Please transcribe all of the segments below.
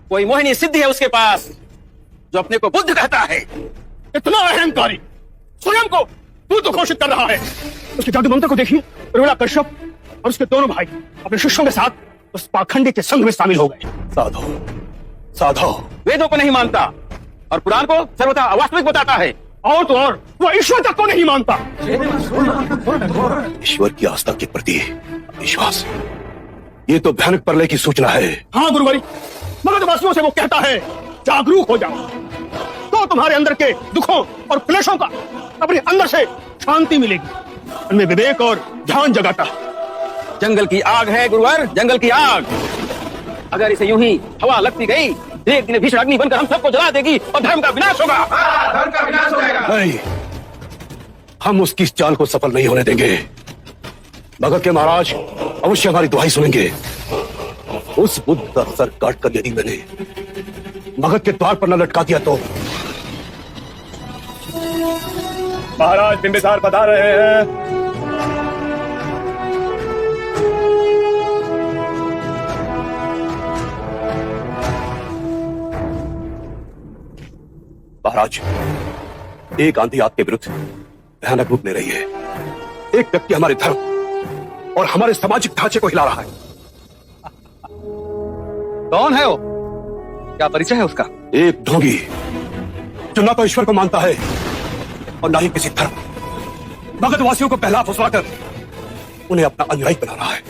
कोई मोहिनी सिद्धि है उसके पास जो अपने को बुद्ध कहता है। इतना अहंकारी स्वयं को बुद्ध घोषित कर रहा है। उसके जादू मंत्र को देखिए। उर्मिला कश्यप और उसके दोनों भाई अपने शिष्यों के साथ उस पाखंडी के संघ में शामिल हो गए। साधो साधो, वेदों को नहीं मानता और पुराण को सर्वथा अवास्तविक बताता है। और तो और वो ईश्वर तक को नहीं मानता। ईश्वर की आस्था के प्रति विश्वास, ये तो भयानक प्रलय की सूचना है। हाँ गुरुवारी, मगधवासियों से वो कहता है जागरूक हो जाओ तो तुम्हारे अंदर के दुखों और क्लेशों का अपने अंदर से शांति मिलेगी। उनमें विवेक और ध्यान जगाता है। जंगल की आग है गुरुवर, जंगल की आग। अगर इसे यूं ही हवा लगती गई एक दिन भीषण अग्नि बनकर हम सबको जला देगी और धर्म का विनाश होगा। धर्म का विनाश होगा। नहीं, हम उसकी इस चाल को सफल नहीं होने देंगे। मगध के महाराज अवश्य हमारी दुहाई सुनेंगे। उस बुद्ध का सर काटकर यदि मैंने मगध के द्वार पर न लटका दिया तो। महाराज बिंबिसार बता रहे हैं। महाराज, एक आंधी आपके विरुद्ध भयानक रूप ले रही है। एक व्यक्ति हमारे धर्म और हमारे सामाजिक ढांचे को हिला रहा है। कौन है वो? क्या परिचय है उसका? एक ढोंगी जो ना तो ईश्वर को मानता है और ना ही किसी धर्म। मगधवासियों को पहला फुसलाकर उन्हें अपना अनुयायी बना रहा है।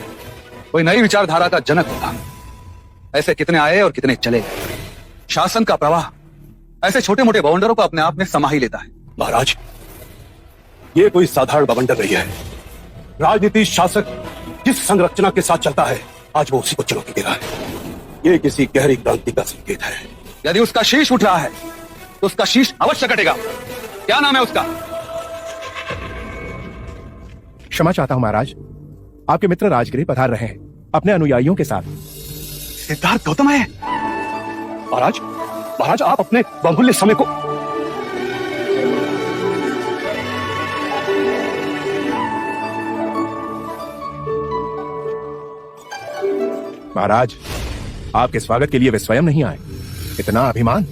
कोई नई विचारधारा का जनक होगा। ऐसे कितने आए और कितने चले। शासन का प्रवाह ऐसे छोटे मोटे बवंडरों को अपने आप में समा ही लेता है। महाराज, ये कोई साधारण बवंडर नहीं है। राजनीति शासक जिस संरचना के साथ चलता है आज वो उसी को चुनौती दे रहा है। ये किसी गहरी क्रांति का संकेत है। यदि उसका शीश उठ रहा है तो उसका शीश अवश्य कटेगा। क्या नाम है उसका? क्षमा चाहता हूं महाराज, आपके मित्र राजगृह पधार रहे हैं अपने अनुयायियों के साथ। सिद्धार्थ गौतम है। महाराज, महाराज आप अपने बहुमूल्य समय को। महाराज, आपके स्वागत के लिए वे स्वयं नहीं आए। इतना अभिमान।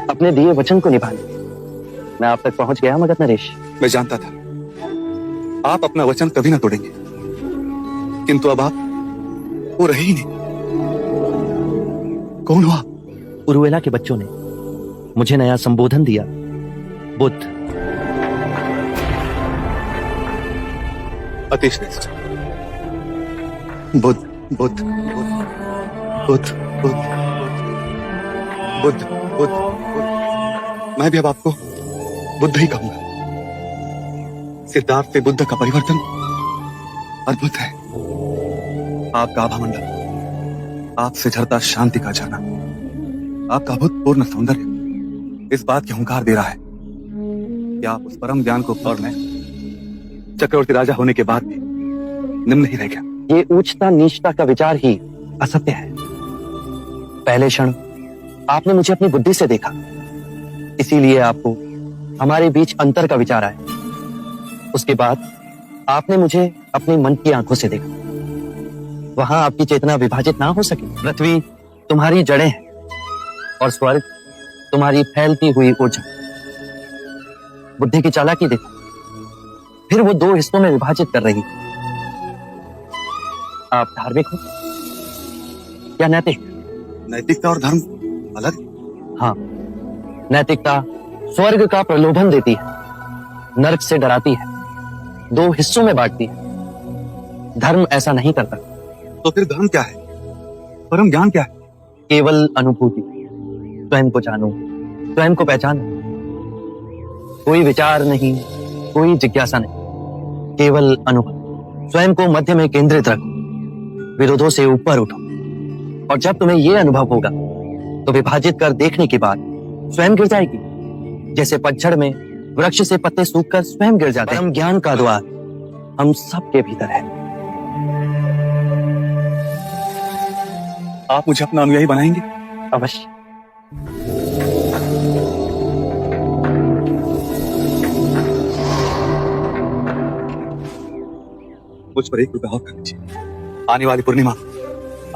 अपने दिए वचन को निभाने मैं आप तक पहुंच गया मगध नरेश। मैं जानता था आप अपना वचन कभी ना तोड़ेंगे, किंतु अब आप वो रहे ही नहीं। कौन हुआ? उरुवेला के बच्चों ने मुझे नया संबोधन दिया, बुद्ध। अति श्रेष्ठ। बुद्ध बुद्ध बुद्ध बुद्ध बुद्ध बुद्ध। मैं भी अब आपको बुद्ध ही कहूंगा। सिद्धार्थ से बुद्ध का परिवर्तन अद्भुत है। आपका आभामंडल, आपसे झरता शांति का झरना, आपका अभूतपूर्ण सौंदर्य इस बात की हुंकार दे रहा है कि आप उस परम ज्ञान को और मैं चक्रवर्ती राजा होने के बाद भी निम्न ही रह गया। ये ऊंचता नीचता का विचार ही असत्य है। पहले क्षण आपने मुझे अपनी बुद्धि से देखा, इसीलिए आपको हमारे बीच अंतर का विचार आया। उसके बाद आपने मुझे अपने मन की आंखों से देखा। वहां आपकी चेतना विभाजित ना हो सके। पृथ्वी तुम्हारी जड़ें हैं और स्वर्ग तुम्हारी फैलती हुई ऊर्जा। बुद्धि की चालाकी देखो, फिर वो दो हिस्सों में विभाजित कर रही। आप धार्मिक हो या नैतिक? नैतिकता और धर्म अलग? हाँ, नैतिकता स्वर्ग का प्रलोभन देती है, नरक से डराती है, दो हिस्सों में बांटती है। धर्म ऐसा नहीं करता। तो फिर धर्म क्या है? परम ज्ञान क्या है? केवल अनुभूति। स्वयं को जानो, स्वयं को पहचानो। कोई विचार नहीं, कोई जिज्ञासा नहीं, केवल अनुभव। स्वयं को मध्य में केंद्रित रखो, विरोधों से ऊपर उठो, और जब तुम्हें यह अनुभव होगा तो विभाजित कर देखने के बाद स्वयं गिर जाएगी। जैसे पतझड़ में वृक्ष से पत्ते सूखकर स्वयं गिर जाते हैं। परम ज्ञान का द्वार हम सबके भीतर है। आप मुझे अपना अनुयायी बनाएंगे? अवश्य। मुझ पर 1 रुपया और कर दीजिए। आने वाली पूर्णिमा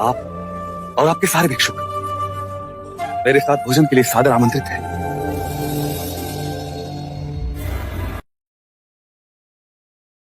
आप और आपके सारे भिक्षुक मेरे साथ भोजन के लिए सादर आमंत्रित हैं।